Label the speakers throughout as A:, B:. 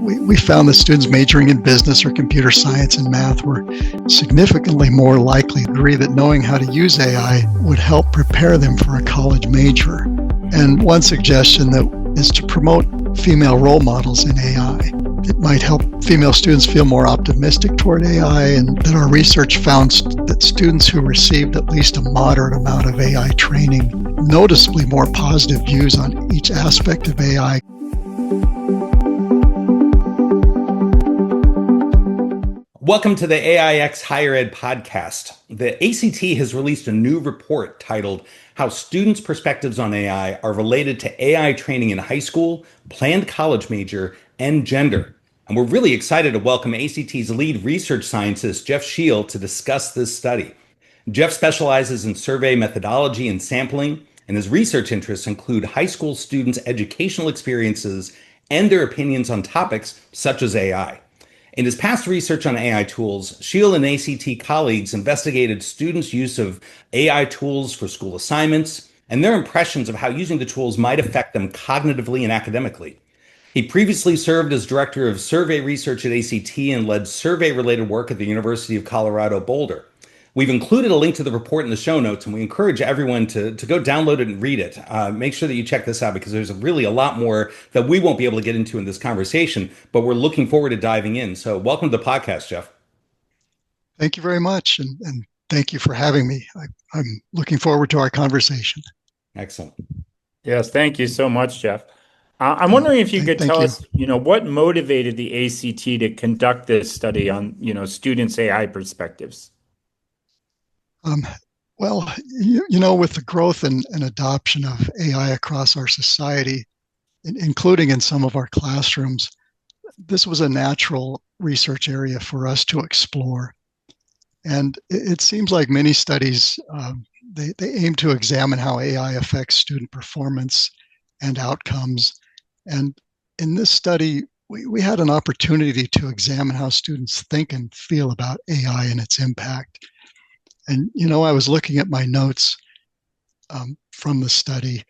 A: we found that students majoring in business or computer science and math were significantly more likely to agree that knowing how to use AI would help prepare them for a college major. And one suggestion that is to promote female role models in AI. It might help female students feel more optimistic toward AI, and that our research found that students who received at least a moderate amount of AI training noticeably more positive views on each aspect of AI.
B: Welcome to the AIX Higher Ed podcast. The ACT has released a new report titled How Students' Perspectives on AI Are Related to AI Training in High School, Planned College Major, and Gender. And we're really excited to welcome ACT's lead research scientist, Jeff Schiel, to discuss this study. Jeff specializes in survey methodology and sampling, and his research interests include high school students' educational experiences and their opinions on topics such as AI. In his past research on AI tools, Schiel and ACT colleagues investigated students' use of AI tools for school assignments and their impressions of how using the tools might affect them cognitively and academically. He previously served as director of survey research at ACT and led survey-related work at the University of Colorado Boulder. We've included a link to the report in the show notes, and we encourage everyone to go download it and read it. Make sure that you check this out because there's really a lot more that we won't be able to get into in this conversation, but we're looking forward to diving in. So welcome to the podcast, Jeff.
A: Thank you very much, and thank you for having me. I'm looking forward to our conversation.
B: Excellent.
C: Yes, thank you so much, Jeff. I'm wondering if you could tell us, what motivated the ACT to conduct this study on, students' AI perspectives?
A: Well, with the growth and adoption of AI across our society, including in some of our classrooms, this was a natural research area for us to explore. And it seems like many studies, they aim to examine how AI affects student performance and outcomes. And in this study, we had an opportunity to examine how students think and feel about AI and its impact. And, I was looking at my notes from the study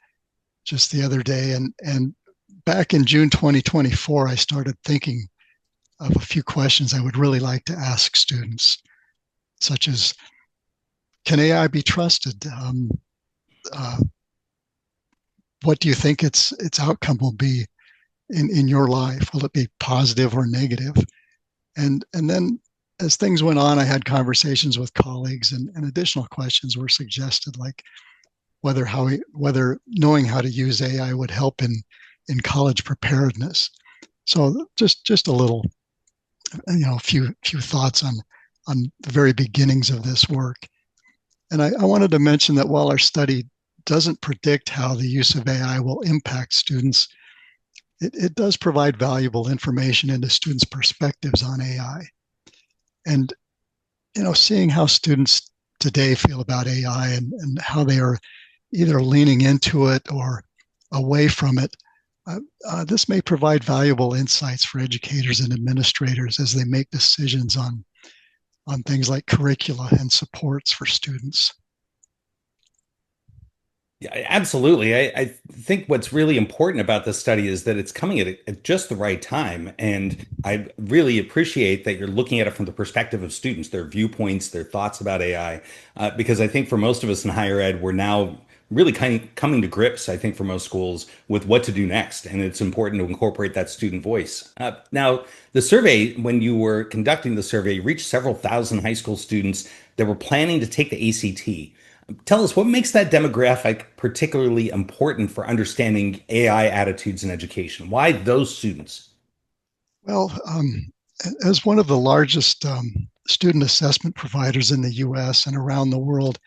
A: just the other day, and back in June 2024, I started thinking of a few questions I would really like to ask students, such as, can AI be trusted? What do you think its outcome will be in your life? Will it be positive or negative? And then as things went on, I had conversations with colleagues, and additional questions were suggested, like whether knowing how to use AI would help in college preparedness. So just a little, a few thoughts on the very beginnings of this work. And I wanted to mention that while our study doesn't predict how the use of AI will impact students, it does provide valuable information into students' perspectives on AI. And, seeing how students today feel about AI and how they are either leaning into it or away from it, this may provide valuable insights for educators and administrators as they make decisions on things like curricula and supports for students.
B: Yeah, absolutely. I think what's really important about this study is that it's coming at just the right time. And I really appreciate that you're looking at it from the perspective of students, their viewpoints, their thoughts about AI, because I think for most of us in higher ed, we're now really kind of coming to grips, I think, for most schools with what to do next. And it's important to incorporate that student voice. Now, the survey, when you were conducting the survey, reached several thousand high school students that were planning to take the ACT. Tell us, what makes that demographic particularly important for understanding AI attitudes in education? Why those students?
A: Well, as one of the largest student assessment providers in the US and around the world,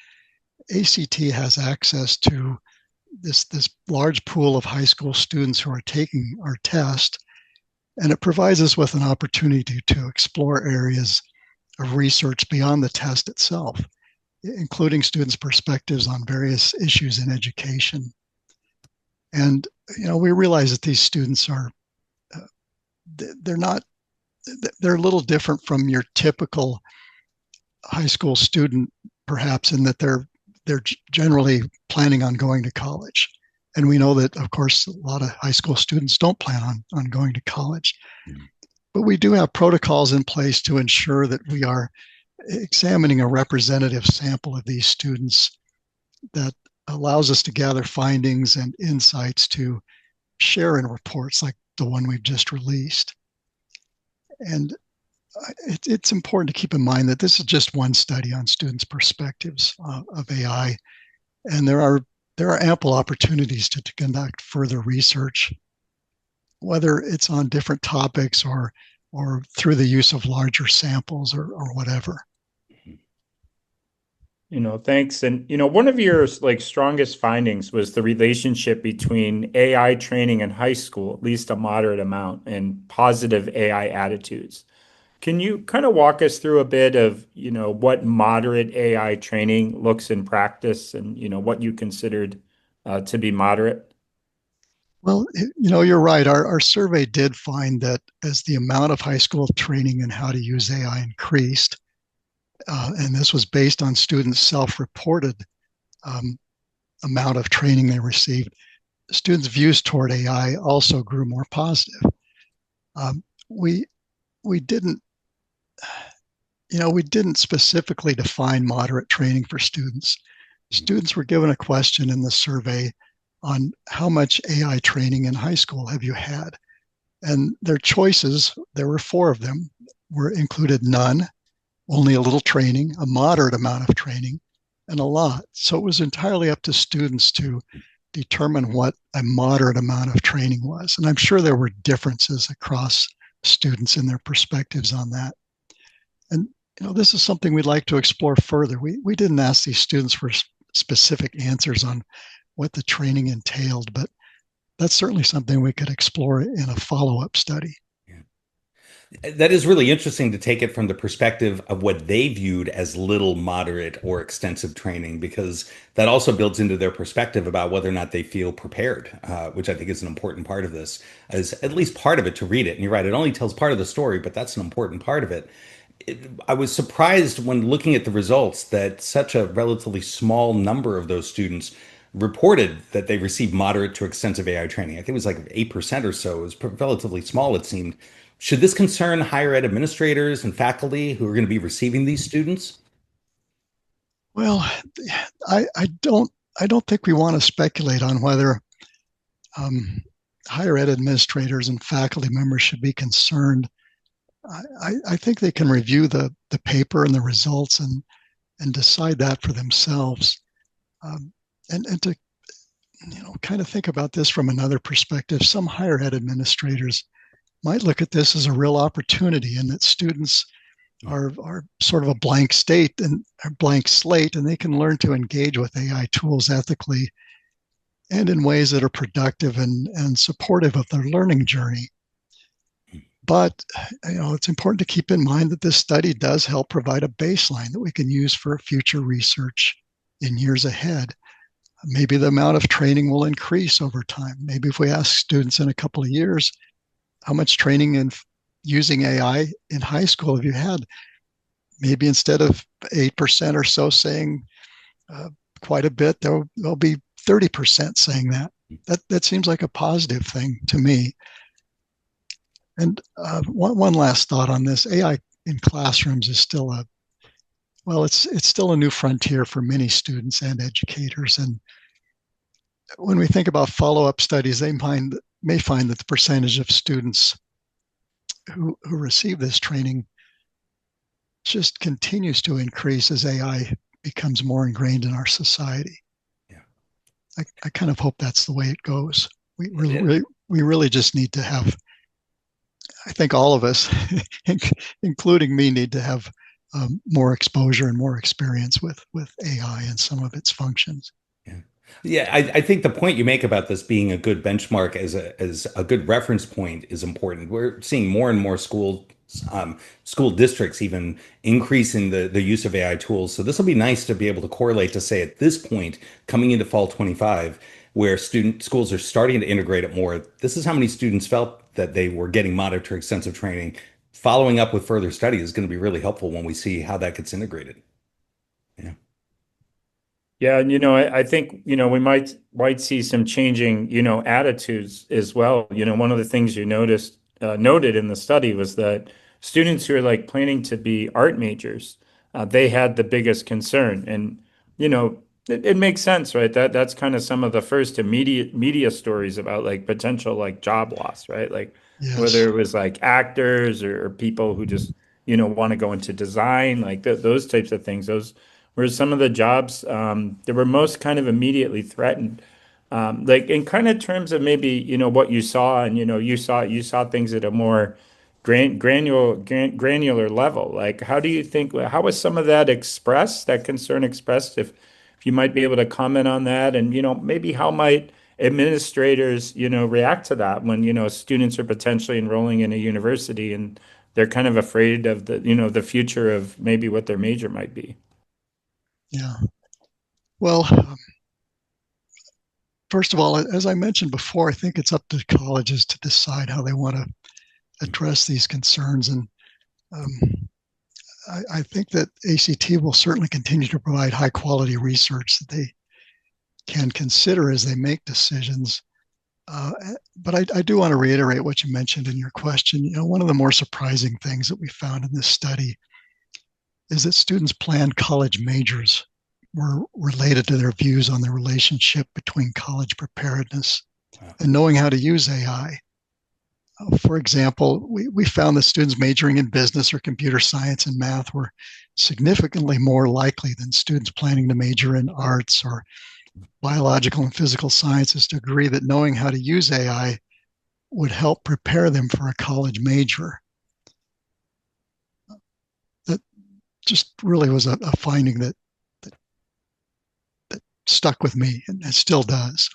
A: ACT has access to this large pool of high school students who are taking our test, and it provides us with an opportunity to explore areas of research beyond the test itself, including students' perspectives on various issues in education. And, we realize that these students are, they're a little different from your typical high school student, perhaps, in that they're generally planning on going to college. And we know that, of course, a lot of high school students don't plan on going to college. Mm-hmm. But we do have protocols in place to ensure that we are examining a representative sample of these students that allows us to gather findings and insights to share in reports like the one we've just released. And it's important to keep in mind that this is just one study on students' perspectives of AI, and there are ample opportunities to conduct further research, whether it's on different topics or through the use of larger samples or whatever.
C: Thanks. And, one of your strongest findings was the relationship between AI training in high school, at least a moderate amount, and positive AI attitudes. Can you kind of walk us through a bit of, what moderate AI training looks in practice and, what you considered to be moderate?
A: Well, you're right. Our survey did find that as the amount of high school training in how to use AI increased, and this was based on students' self-reported amount of training they received, students' views toward AI also grew more positive. We didn't specifically define moderate training for students. Students were given a question in the survey on how much AI training in high school have you had? And their choices, there were 4 of them, included none, only a little training, a moderate amount of training, and a lot. So it was entirely up to students to determine what a moderate amount of training was. And I'm sure there were differences across students in their perspectives on that. And this is something we'd like to explore further. We didn't ask these students for specific answers on what the training entailed, but that's certainly something we could explore in a follow-up study.
B: That is really interesting to take it from the perspective of what they viewed as little, moderate, or extensive training, because that also builds into their perspective about whether or not they feel prepared, which I think is an important part of this, as at least part of it to read it. And you're right, it only tells part of the story, but that's an important part of it. I was surprised when looking at the results that such a relatively small number of those students reported that they received moderate to extensive AI training. I think it was like 8% or so. It was relatively small, it seemed. Should this concern higher ed administrators and faculty who are going to be receiving these students?
A: Well, I don't think we want to speculate on whether higher ed administrators and faculty members should be concerned. I think they can review the paper and the results and decide that for themselves. And to kind of think about this from another perspective, some higher ed administrators might look at this as a real opportunity, and that students are sort of a blank slate, and they can learn to engage with AI tools ethically and in ways that are productive and supportive of their learning journey. But it's important to keep in mind that this study does help provide a baseline that we can use for future research in years ahead. Maybe the amount of training will increase over time. Maybe if we ask students in a couple of years, how much training in using AI in high school have you had? Maybe instead of 8% or so saying quite a bit, there'll be 30% saying that. That seems like a positive thing to me. And one last thought on this: AI in classrooms is still it's still a new frontier for many students and educators. And when we think about follow-up studies, they may find that the percentage of students who receive this training just continues to increase as AI becomes more ingrained in our society.
B: Yeah,
A: I kind of hope that's the way it goes. We really just need to have, I think all of us, including me, need to have more exposure and more experience with AI and some of its functions.
B: Yeah, I think the point you make about this being a good benchmark as a good reference point is important. We're seeing more and more school districts even increasing the use of AI tools. So this will be nice to be able to correlate to say at this point, coming into fall 25, where schools are starting to integrate it more. This is how many students felt that they were getting moderate or extensive training. Following up with further study is going to be really helpful when we see how that gets integrated. Yeah.
C: Yeah, and I think, we might see some changing, attitudes as well. One of the things you noted in the study was that students who are like planning to be art majors, they had the biggest concern. And, it makes sense, right? That's kind of some of the first immediate media stories about like potential like job loss, right? Like whether
A: Yes.
C: it was like actors or people who just, want to go into design, like those types of things. Those were some of the jobs that were most kind of immediately threatened. Like in kind of terms of maybe, what you saw, and you saw things at a more granular level. Like how was some of that expressed, that concern expressed, if you might be able to comment on that, and maybe how might administrators, react to that when, students are potentially enrolling in a university and they're kind of afraid of the future of maybe what their major might be.
A: Yeah. Well, first of all, as I mentioned before, I think it's up to colleges to decide how they want to address these concerns. And um, I think that ACT will certainly continue to provide high quality research that they can consider as they make decisions. Uh, but I do want to reiterate what you mentioned in your question. One of the more surprising things that we found in this study is that students' planned college majors were related to their views on the relationship between college preparedness and knowing how to use AI. For example, we found that students majoring in business or computer science and math were significantly more likely than students planning to major in arts or biological and physical sciences to agree that knowing how to use AI would help prepare them for a college major. That just really was a finding that, that stuck with me, and it still does.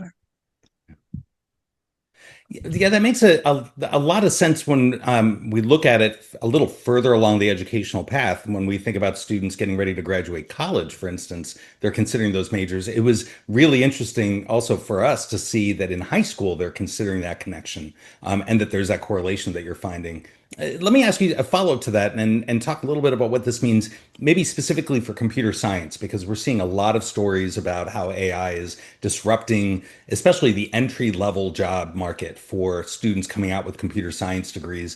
B: Yeah, that makes a lot of sense when we look at it a little further along the educational path. When we think about students getting ready to graduate college, for instance, they're considering those majors. It was really interesting also for us to see that in high school they're considering that connection, and that there's that correlation that you're finding. Let me ask you a follow-up to that and talk a little bit about what this means, maybe specifically for computer science, because we're seeing a lot of stories about how AI is disrupting, especially the entry-level job market for students coming out with computer science degrees.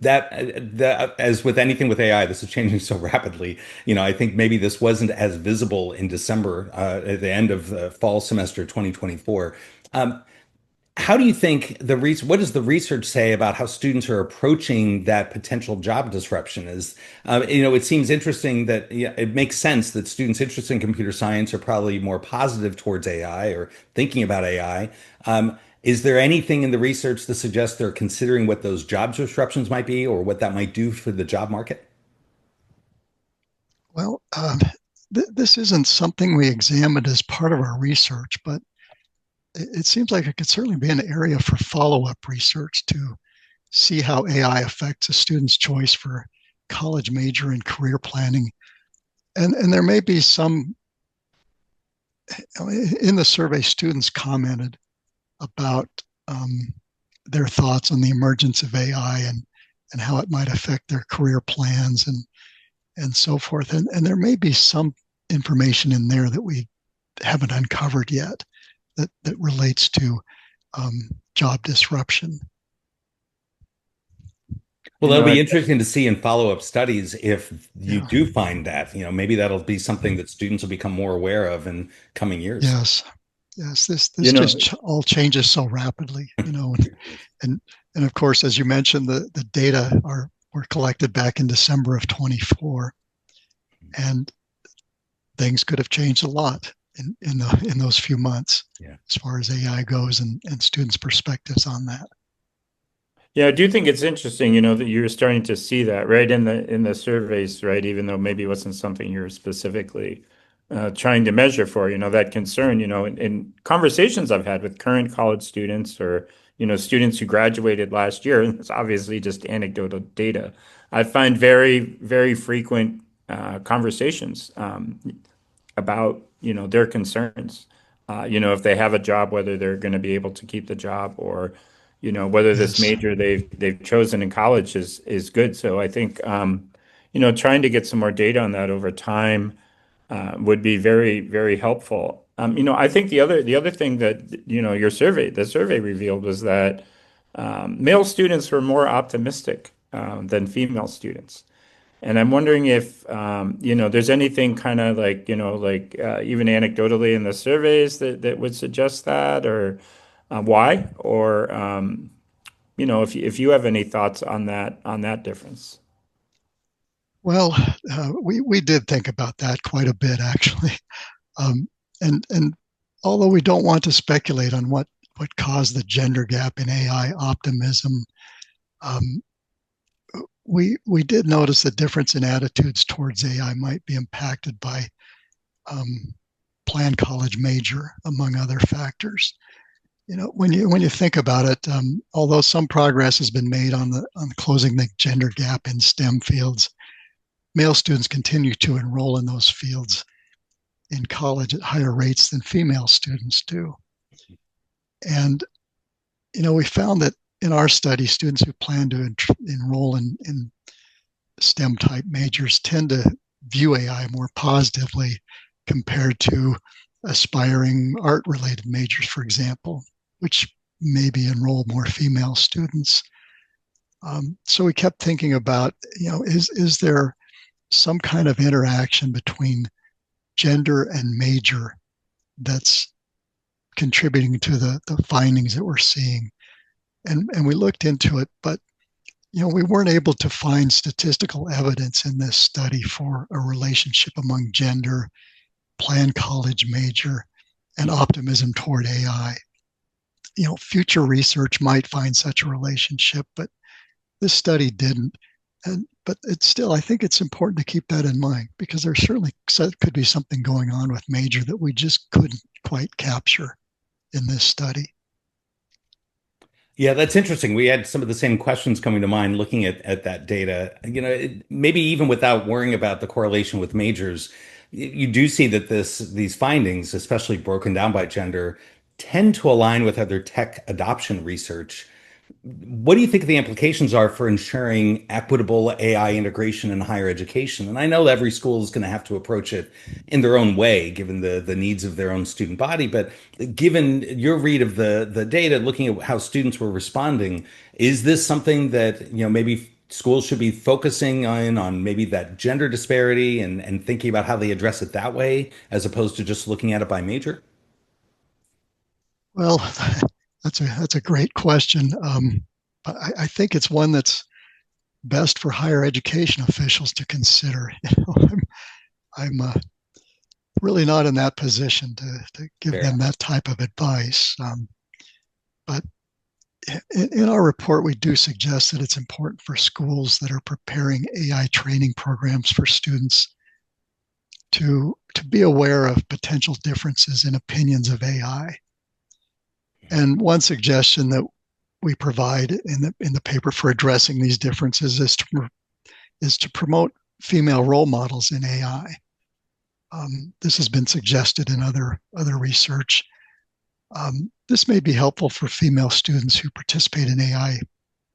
B: That, as with anything with AI, this is changing so rapidly. I think maybe this wasn't as visible in December, at the end of the fall semester 2024. How do you think what does the research say about how students are approaching that potential job disruption? It seems interesting that, yeah, it makes sense that students interested in computer science are probably more positive towards AI or thinking about AI. Is there anything in the research that suggests they're considering what those job disruptions might be or what that might do for the job market?
A: Well, this isn't something we examined as part of our research, but it seems like it could certainly be an area for follow-up research to see how AI affects a student's choice for college major and career planning. And there may be some, in the survey, students commented about their thoughts on the emergence of AI and how it might affect their career plans and so forth. And there may be some information in there that we haven't uncovered yet that relates to job disruption.
B: Well,
C: You
B: that'll
C: know,
B: be
C: I,
B: interesting to see in follow-up studies if you
A: Yeah.
B: do find that. Maybe that'll be something that students will become more aware of in coming years.
A: Yes. Yes. This
C: you
A: just
C: know,
A: all changes so rapidly, and and of course, as you mentioned, the data were collected back in December of 24, and things could have changed a lot in those few months
B: Yeah.
A: as far as AI goes and students' perspectives on that.
C: Yeah, I do think it's interesting, that you're starting to see that right in the surveys, right? Even though maybe it wasn't something you're specifically trying to measure for, that concern, in conversations I've had with current college students or, students who graduated last year, and it's obviously just anecdotal data. I find very, very frequent conversations about, their concerns. If they have a job, whether they're going to be able to keep the job or, whether this
A: Yes.
C: major they've chosen in college is good. So I think, trying to get some more data on that over time, would be very, very helpful. I think the other thing that the survey revealed was that male students were more optimistic than female students. And I'm wondering if there's anything kind of like even anecdotally in the surveys that would suggest that, or why, or if you have any thoughts on that difference.
A: Well, we did think about that quite a bit, actually. Um, and although we don't want to speculate on what caused the gender gap in AI optimism, um, we did notice the difference in attitudes towards AI might be impacted by um, planned college major, among other factors. When you think about it, although some progress has been made on closing the gender gap in STEM fields, male students continue to enroll in those fields in college at higher rates than female students do. And we found that in our study, students who plan to enroll in STEM type majors tend to view AI more positively compared to aspiring art related majors, for example, which maybe enroll more female students. So we kept thinking about, is there some kind of interaction between gender and major that's contributing to the findings that we're seeing? And we looked into it, but we weren't able to find statistical evidence in this study for a relationship among gender, planned college major, and optimism toward AI. Future research might find such a relationship, but this study didn't. But it's still, I think it's important to keep that in mind, because there certainly could be something going on with major that we just couldn't quite capture in this study.
B: Yeah, that's interesting. We had some of the same questions coming to mind looking at that data. Maybe even without worrying about the correlation with majors, you do see that these findings, especially broken down by gender, tend to align with other tech adoption research. What do you think the implications are for ensuring equitable AI integration in higher education? And I know every school is going to have to approach it in their own way, given the needs of their own student body. But given your read of the data, looking at how students were responding, is this something that maybe schools should be focusing on maybe that gender disparity and thinking about how they address it that way, as opposed to just looking at it by major?
A: Well, that's a great question. But I think it's one that's best for higher education officials to consider. I'm really not in that position to give them
B: Fair.
A: that type of advice. But in our report, we do suggest that it's important for schools that are preparing AI training programs for students to be aware of potential differences in opinions of AI. And one suggestion that we provide in the paper for addressing these differences is to promote female role models in AI. This has been suggested in other research. This may be helpful for female students who participate in AI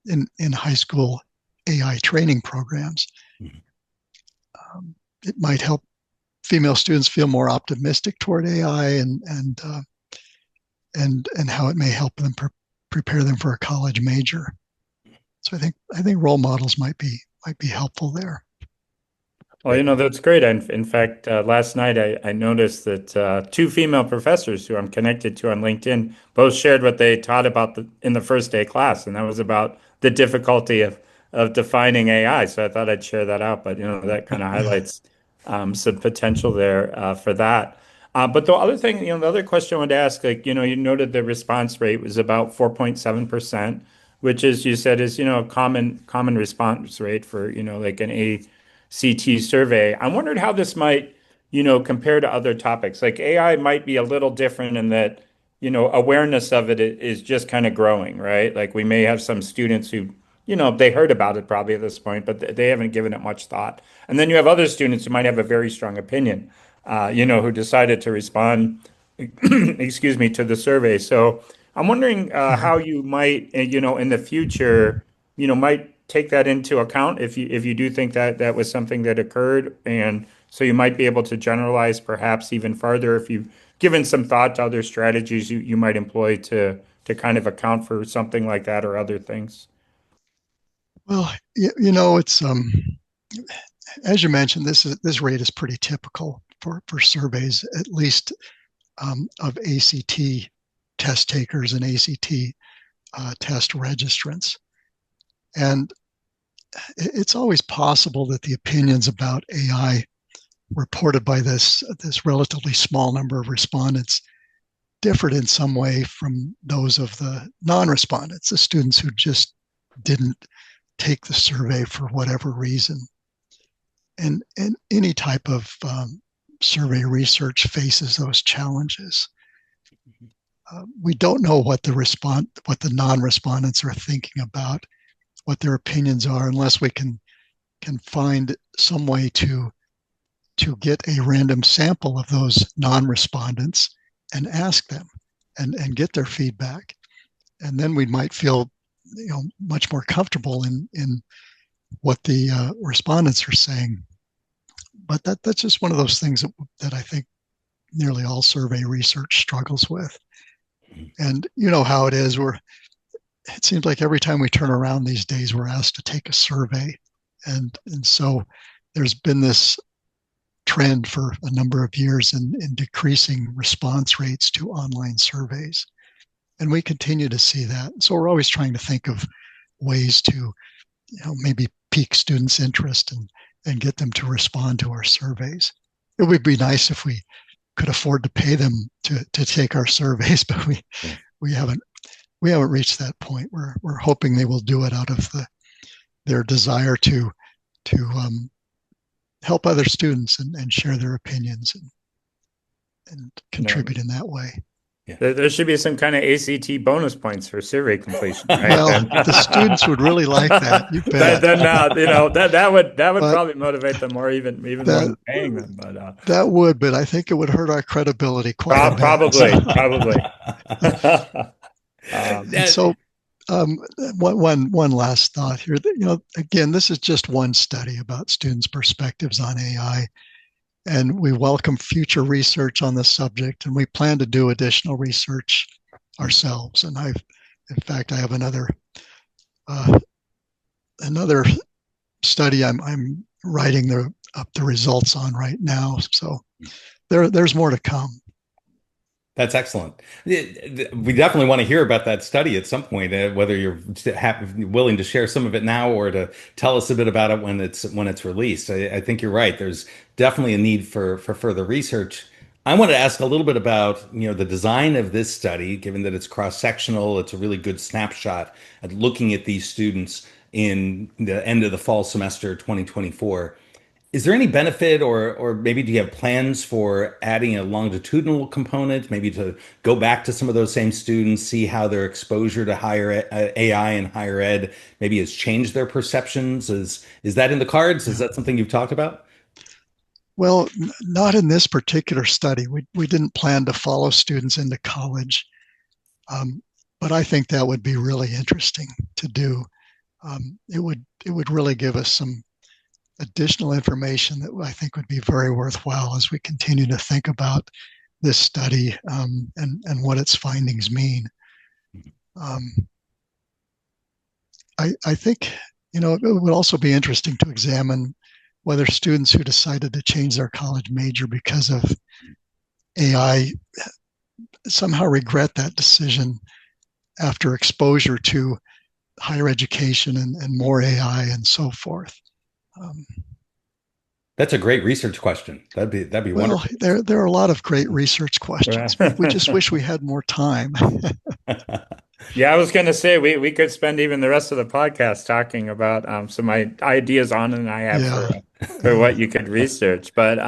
A: in high school AI training programs.
B: Mhm.
A: It might help female students feel more optimistic toward AI and how it may help them prepare them for a college major. So I think role models might be helpful there.
C: Well, that's great. In fact, last night I noticed that two female professors who I'm connected to on LinkedIn both shared what they taught about in the first day class, and that was about the difficulty of defining AI. So I thought I'd share that out. But that kind of
A: Yeah.
C: highlights some potential there for that. But the other thing, the other question I wanted to ask, like you noted the response rate was about 4.7%, which is you said is a common response rate for like an ACT survey. I wondered how this might, compare to other topics. Like AI might be a little different in that, awareness of it is just kind of growing, right? Like we may have some students who, they heard about it probably at this point, but they haven't given it much thought. And then you have other students who might have a very strong opinion, who decided to respond, excuse me, to the survey. So I'm wondering
A: Sure.
C: how you might, in the future, might take that into account if you do think that that was something that occurred, and So you might be able to generalize perhaps even farther if you've given some thought to other strategies you might employ to kind of account for something like that or other things.
A: Well, it's as you mentioned, this rate is pretty typical for surveys, at least of ACT test takers and ACT test registrants. And it's always possible that the opinions about AI reported by this relatively small number of respondents differed in some way from those of the non-respondents, the students who just didn't take the survey for whatever reason. And any type of survey research faces those challenges. We don't know what the non-respondents are thinking about, what their opinions are, unless we can find some way to get a random sample of those non-respondents and ask them and get their feedback. And then we might feel much more comfortable in what the respondents are saying. But that's just one of those things that I think nearly all survey research struggles with. And you know how it is. It seems like every time we turn around these days, we're asked to take a survey. And so there's been this trend for a number of years in decreasing response rates to online surveys. And we continue to see that. So we're always trying to think of ways to maybe pique students' interest and get them to respond to our surveys. It would be nice if we could afford to pay them to take our surveys, but we haven't reached that point. We're hoping they will do it out of their desire to help other students and share their opinions and contribute in that way.
C: Yeah. There should be some kind of ACT bonus points for survey completion, right?
A: Well, the students would really like that. You bet.
C: Then that would probably motivate them more, even more than paying them. But
A: that would, but I think it would hurt our credibility quite a bit.
C: Probably.
A: So, one last thought here. Again, this is just one study about students' perspectives on AI. And we welcome future research on this subject, and we plan to do additional research ourselves. And in fact, I have another study I'm writing up the results on right now. So there's more to come.
B: That's excellent. We definitely want to hear about that study at some point, whether you're willing to share some of it now or to tell us a bit about it when it's released. I think you're right. There's definitely a need for further research. I wanted to ask a little bit about the design of this study, given that it's cross-sectional. It's a really good snapshot at looking at these students in the end of the fall semester 2024. Is there any benefit or maybe do you have plans for adding a longitudinal component, maybe to go back to some of those same students, see how their exposure to higher AI and higher ed maybe has changed their perceptions? Is that in the cards? Is that something you've talked about?
A: Well, not in this particular study. We didn't plan to follow students into college, but I think that would be really interesting to do. It would really give us some additional information that I think would be very worthwhile as we continue to think about this study and what its findings mean. I think it would also be interesting to examine whether students who decided to change their college major because of AI somehow regret that decision after exposure to higher education and more AI and so forth.
B: That's a great research question. That'd be wonderful.
A: There are a lot of great research questions. We just wish we had more time.
C: Yeah, I was going to say we could spend even the rest of the podcast talking about some ideas Anand and I have for what you could research. But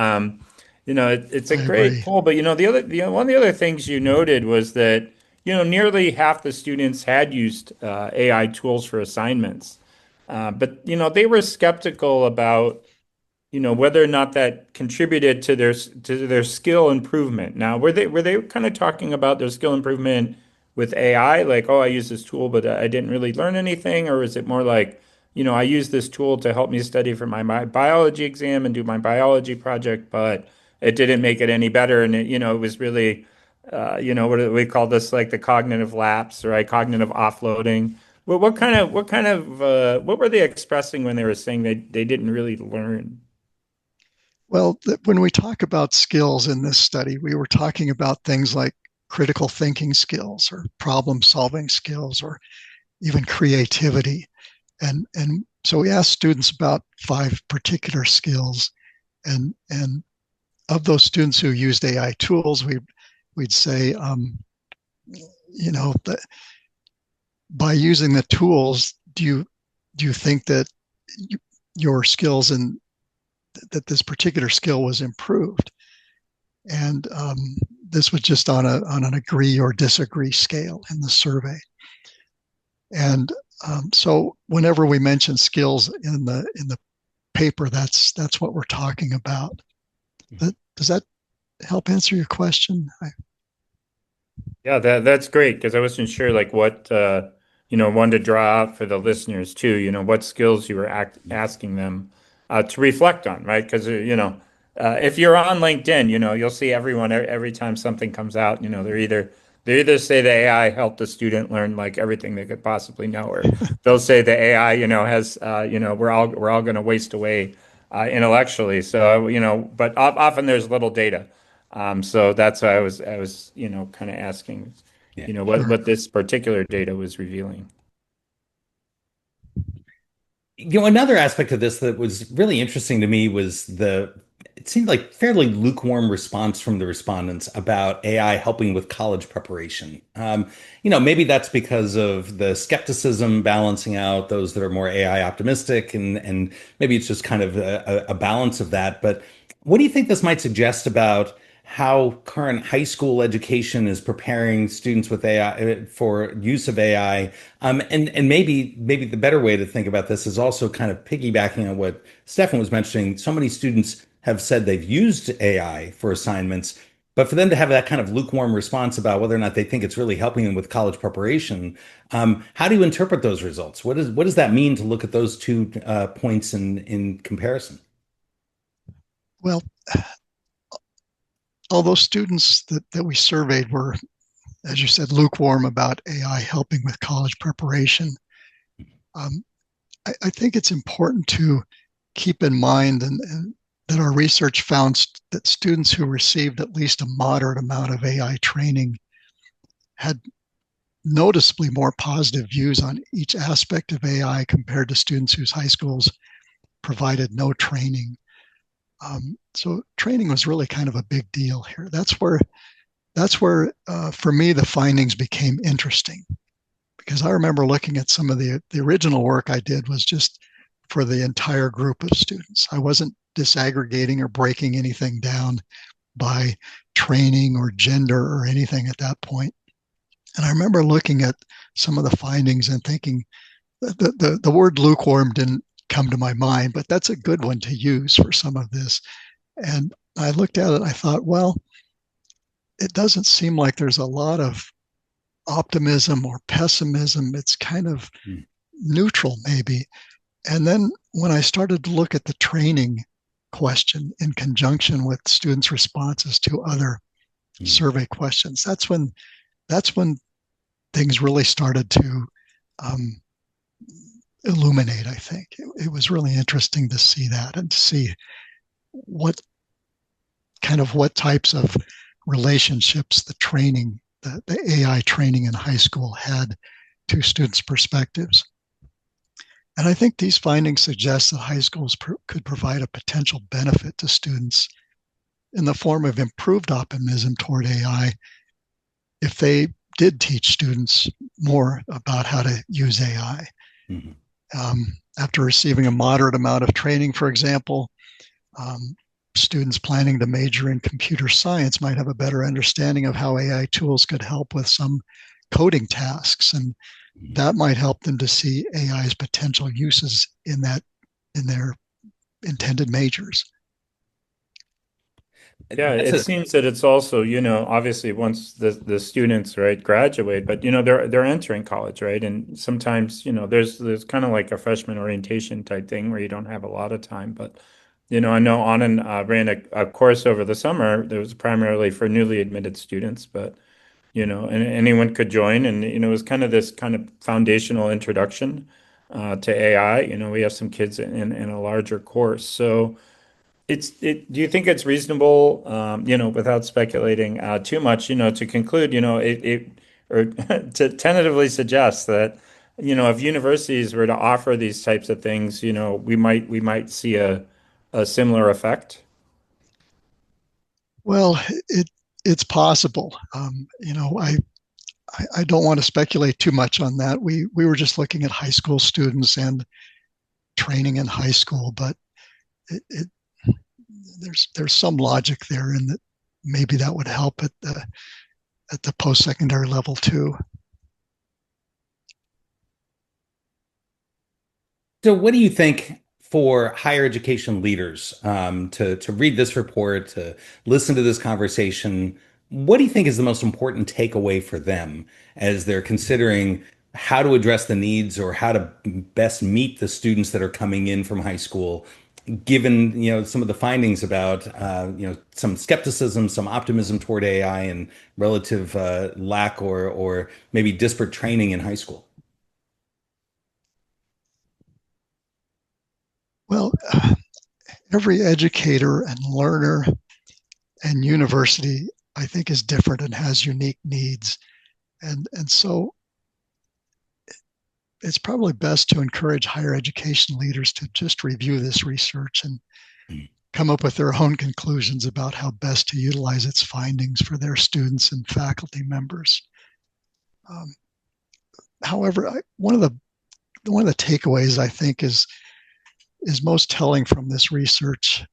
C: it's a great tool. But one of the other things you noted was that nearly half the students had used AI tools for assignments. But they were skeptical about whether or not that contributed to their skill improvement. Now, were they kind of talking about their skill improvement with AI, like, oh, I use this tool, but I didn't really learn anything, or is it more like, I use this tool to help me study for my biology exam and do my biology project, but it didn't make it any better. And it was really, what do we call this, like the cognitive lapse, right? Cognitive offloading. What were they expressing when they were saying they didn't really learn?
A: Well, when we talk about skills in this study, we were talking about things like critical thinking skills or problem solving skills or even creativity. And so we asked students about 5 particular skills. And of those students who used AI tools, we'd say, that by using the tools, do you think that your skills and that this particular skill was improved? And this was just on an agree or disagree scale in the survey. And so whenever we mention skills in the paper, that's what we're talking about. Does that help answer your question?
C: Yeah, that's great because I wasn't sure like what wanted to draw out for the listeners too, what skills you were asking them to reflect on, right? Because if you're on LinkedIn, you'll see everyone every time something comes out, they either say the AI helped the student learn like everything they could possibly know, or they'll say the AI, has we're all going to waste away intellectually. So, but often there's little data. So that's why I was kind of asking,
B: Yeah.
C: what
A: Sure.
C: what this particular data was revealing.
B: Another aspect of this that was really interesting to me was it seemed like fairly lukewarm response from the respondents about AI helping with college preparation. Maybe that's because of the skepticism balancing out those that are more AI optimistic, and maybe it's just kind of a balance of that. But what do you think this might suggest about how current high school education is preparing students with AI for use of AI? And maybe the better way to think about this is also kind of piggybacking on what Stefan was mentioning. So many students have said they've used AI for assignments, but for them to have that kind of lukewarm response about whether or not they think it's really helping them with college preparation, how do you interpret those results? What does that mean to look at those two points in comparison?
A: Well, all those students that we surveyed were, as you said, lukewarm about AI helping with college preparation. Um, I think it's important to keep in mind and that our research found that students who received at least a moderate amount of AI training had noticeably more positive views on each aspect of AI compared to students whose high schools provided no training. So training was really kind of a big deal here. That's where for me, the findings became interesting because I remember looking at some of the original work I did was just for the entire group of students. I wasn't disaggregating or breaking anything down by training or gender or anything at that point. And I remember looking at some of the findings and thinking the word lukewarm didn't come to my mind, but that's a good one to use for some of this. And I looked at it, I thought, well, it doesn't seem like there's a lot of optimism or pessimism. It's kind of
B: Mm.
A: neutral, maybe. And then when I started to look at the training question in conjunction with students' responses to other
B: Mm.
A: survey questions, that's when things really started to um, illuminate. I think it was really interesting to see that and to see what what types of relationships the AI training in high school had to students' perspectives. And I think these findings suggest that high schools could provide a potential benefit to students in the form of improved optimism toward AI if they did teach students more about how to use AI.
B: Mhm.
A: After receiving a moderate amount of training, for example, um, students planning to major in computer science might have a better understanding of how AI tools could help with some coding tasks, and
B: Mhm.
A: that might help them to see AI's potential uses in their intended majors.
C: Yeah,
B: That's
C: it
B: a
C: seems that it's also, obviously once the students, right, graduate, but they're entering college, right? And sometimes, there's kind of like a freshman orientation type thing where you don't have a lot of time. But, I know Anand ran a course over the summer that was primarily for newly admitted students, but and anyone could join. And, it was kind of this kind of foundational introduction to AI. We have some kids in a larger course. So do you think it's reasonable, without speculating too much, to conclude, or to tentatively suggest that, if universities were to offer these types of things, we might see a similar effect?
A: Well, it's possible. I don't want to speculate too much on that. We were just looking at high school students and training in high school, but it there's some logic there in that maybe that would help at the post-secondary level too.
B: So, what do you think for higher education leaders to read this report, to listen to this conversation? What do you think is the most important takeaway for them as they're considering how to address the needs or how to best meet the students that are coming in from high school, given some of the findings about some skepticism, some optimism toward AI, and relative lack or maybe disparate training in high school?
A: Well, every educator and learner and university, I think, is different and has unique needs. And so it's probably best to encourage higher education leaders to just review this research and come up with their own conclusions about how best to utilize its findings for their students and faculty members. Um, However, one of the takeaways I think is most telling from this research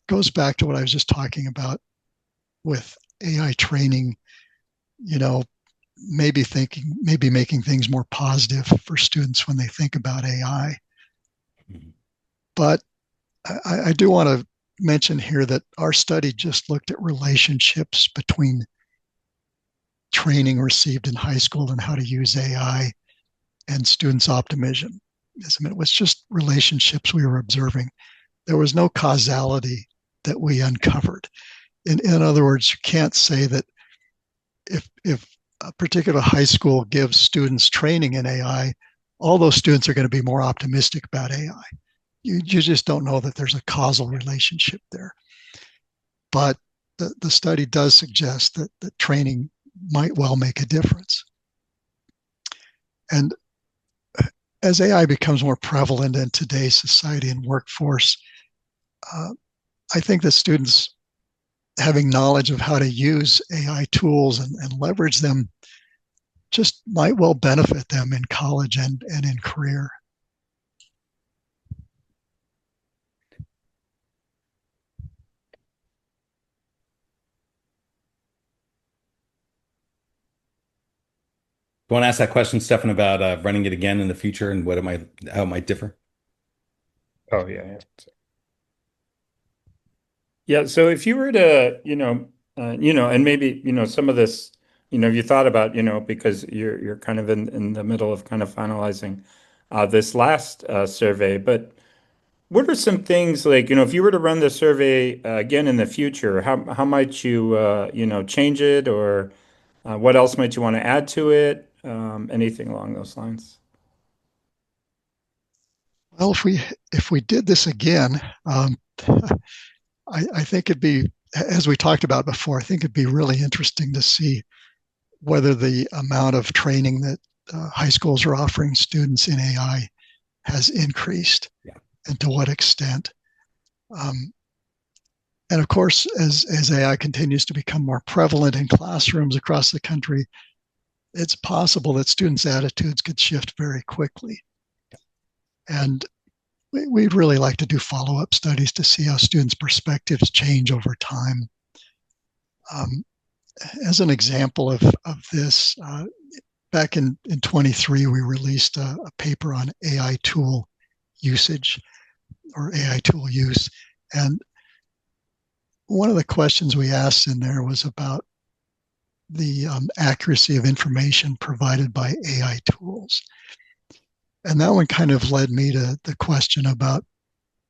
A: goes back to what I was just talking about with AI training, you know, maybe making things more positive for students when they think about AI. But I do want to mention here that our study just looked at relationships between training received in high school and how to use AI and students' optimism. It was just relationships we were observing. There was no causality that we uncovered. In other words, you can't say that if a particular high school gives students training in AI, all those students are going to be more optimistic about AI. You just don't know that there's a causal relationship there. But the study does suggest that training might well make a difference. And as AI becomes more prevalent in today's society and workforce, I think that students having knowledge of how to use AI tools and leverage them just might well benefit them in college and in career.
B: Do you want to ask that question, Stefan, about running it again in the future and how it might differ?
C: Oh, yeah. Yeah. Yeah, so if you were to, and maybe, some of this, you thought about, because you're kind of in the middle of kind of finalizing this last survey, but what are some things like, if you were to run the survey again in the future, how might you, change it, or what else might you want to add to it? Anything along those lines?
A: Well, if we did this again, I think it'd be, as we talked about before, I think it'd be really interesting to see whether the amount of training that high schools are offering students in AI has increased,
B: Yeah.
A: and to what extent. Um, and of course, as AI continues to become more prevalent in classrooms across the country, it's possible that students' attitudes could shift very quickly. And we'd really like to do follow-up studies to see how students' perspectives change over time. Um, as an example of this, back in 23, we released a paper on AI tool usage or AI tool use. And one of the questions we asked in there was about the accuracy of information provided by AI tools. And that one kind of led me to the question about,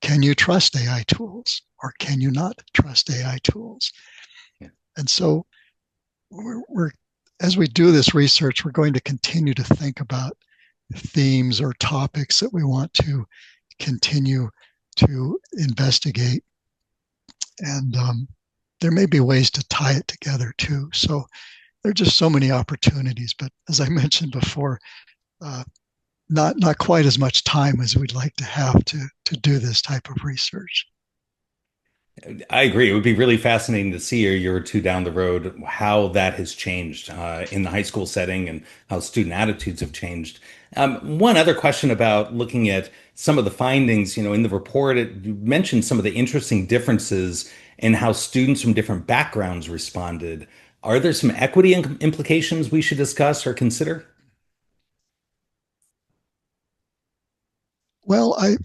A: can you trust AI tools or can you not trust AI tools?
B: Yeah.
A: And so as we do this research, we're going to continue to think about themes or topics that we want to continue to investigate. And there may be ways to tie it together too. So there are just so many opportunities. But as I mentioned before, not quite as much time as we'd like to have to do this type of research.
B: I agree. It would be really fascinating to see a year or two down the road how that has changed in the high school setting and how student attitudes have changed. One other question about looking at some of the findings, in the report, you mentioned some of the interesting differences in how students from different backgrounds responded. Are there some equity implications we should discuss or consider?
A: Well, I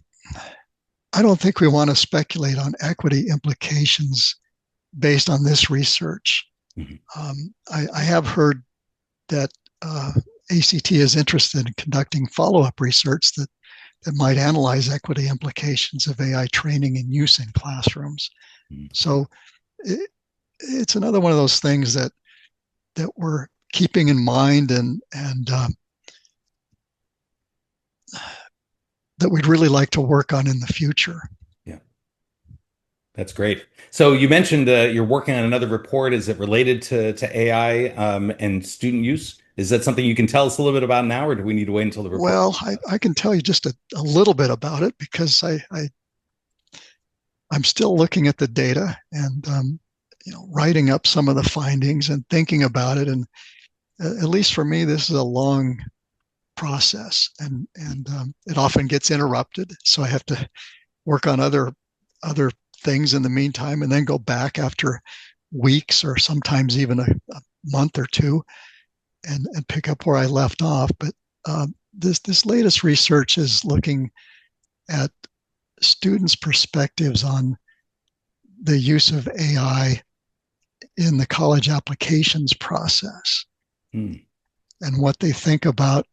A: don't think we want to speculate on equity implications based on this research. Mm-hmm. I have heard that ACT is interested in conducting follow-up research that might analyze equity implications of AI training and use in classrooms. Mm-hmm. So it's another one of those things that we're keeping in mind and that we'd really like to work on in the future.
B: Yeah, that's great. So you mentioned you're working on another report. Is it related to AI and student use? Is that something you can tell us a little bit about now, or do we need to wait until the report?
A: Well, I can tell you just a little bit about it because I'm still looking at the data and writing up some of the findings and thinking about it. And at least for me, this is a long process, and it often gets interrupted. So I have to work on other things in the meantime, and then go back after weeks or sometimes even a month or two, and pick up where I left off. But this latest research is looking at students' perspectives on the use of AI in the college applications process, and what they think about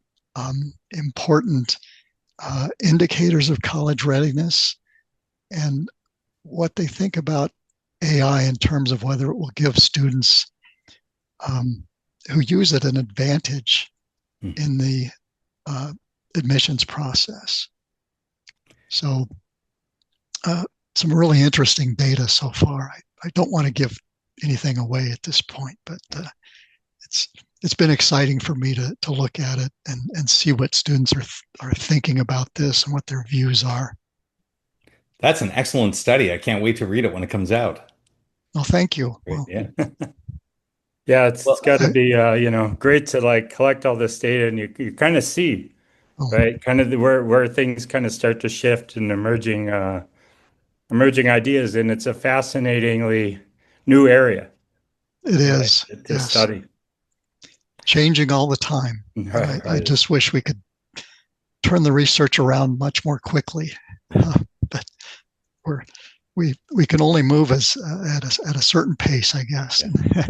A: important indicators of college readiness, and what they think about AI in terms of whether it will give students who use it an advantage in the admissions process. So some really interesting data so far. I don't want to give anything away at this point, but it's been exciting for me to look at it and see what students are thinking about this and what their views are.
B: That's an excellent study. I can't wait to read it when it comes out.
A: Well, thank you.
B: Great.
A: Well,
B: yeah.
C: Yeah, it's got to be great to collect all this data, and you kind of see, right, kind of where things kind of start to shift and emerging ideas, and it's a fascinatingly new area.
A: It is
C: to study.
A: Changing all the time.
C: Right.
A: I just wish we could turn the research around much more quickly, but we can only move at a certain pace, I guess.
C: Yeah.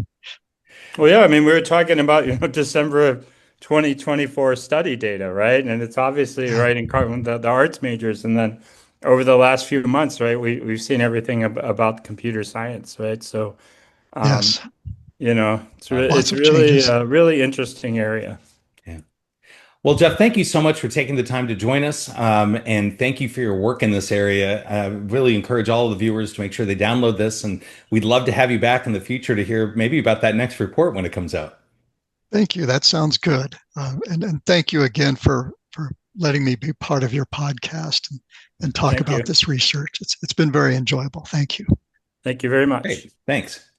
C: Well, yeah, I mean, we were talking about December of 2024 study data, right? And it's obviously right in the arts majors, and then over the last few months, right, we've seen everything about computer science, right? So,
A: yes.
C: It's really a really interesting area.
B: Yeah. Well, Jeff, thank you so much for taking the time to join us. And thank you for your work in this area. I really encourage all of the viewers to make sure they download this. And we'd love to have you back in the future to hear maybe about that next report when it comes out.
A: Thank you. That sounds good. And thank you again for letting me be part of your podcast and talk about this research. It's been very enjoyable. Thank you.
C: Thank you very much.
B: Great. Thanks.